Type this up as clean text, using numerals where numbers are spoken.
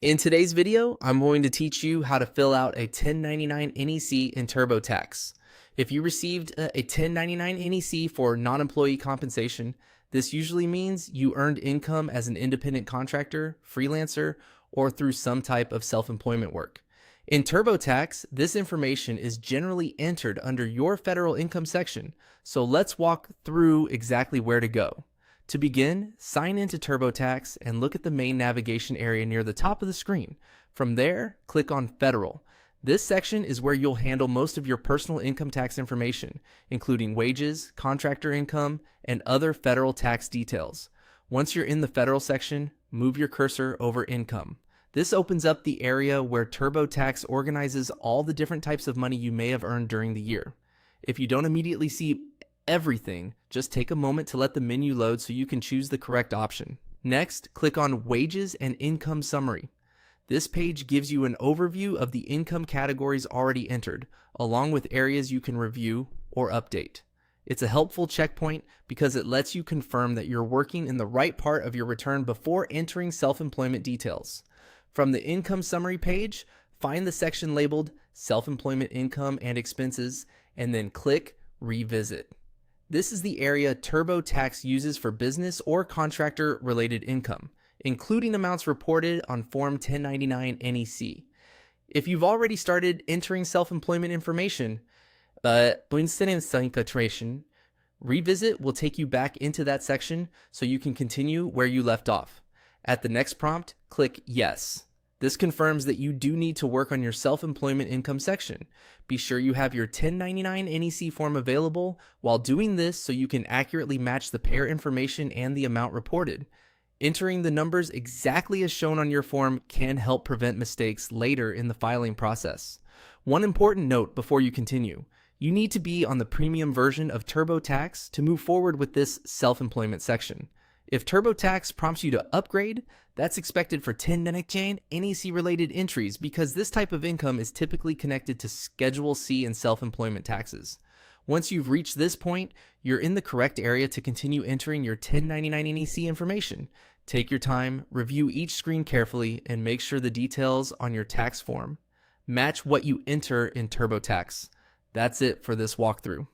In today's video, I'm going to teach you how to fill out a 1099 NEC in TurboTax. If you received a 1099 NEC for non-employee compensation, this usually means you earned income as an independent contractor, freelancer, or through some type of self-employment work. In TurboTax, this information is generally entered under your federal income section, so let's walk through exactly where to go. To begin, sign into TurboTax and look at the main navigation area near the top of the screen. From there, click on Federal. This section is where you'll handle most of your personal income tax information, including wages, contractor income, and other federal tax details. Once you're in the Federal section, move your cursor over Income. This opens up the area where TurboTax organizes all the different types of money you may have earned during the year. If you don't immediately see everything, just take a moment to let the menu load so you can choose the correct option. Next, click on Wages and Income Summary. This page gives you an overview of the income categories already entered, along with areas you can review or update. It's a helpful checkpoint because it lets you confirm that you're working in the right part of your return before entering self-employment details. From the Income Summary page, find the section labeled Self-Employment Income and Expenses, and then click Revisit. This is the area TurboTax uses for business or contractor-related income, including amounts reported on Form 1099 NEC. If you've already started entering self-employment information, but Revisit will take you back into that section so you can continue where you left off. At the next prompt, click Yes. This confirms that you do need to work on your self-employment income section. Be sure you have your 1099 NEC form available while doing this so you can accurately match the payer information and the amount reported. Entering the numbers exactly as shown on your form can help prevent mistakes later in the filing process. One important note before you continue: you need to be on the premium version of TurboTax to move forward with this self-employment section. If TurboTax prompts you to upgrade, that's expected for 1099 NEC related entries because this type of income is typically connected to Schedule C and self-employment taxes. Once you've reached this point, you're in the correct area to continue entering your 1099 NEC information. Take your time, review each screen carefully, and make sure the details on your tax form match what you enter in TurboTax. That's it for this walkthrough.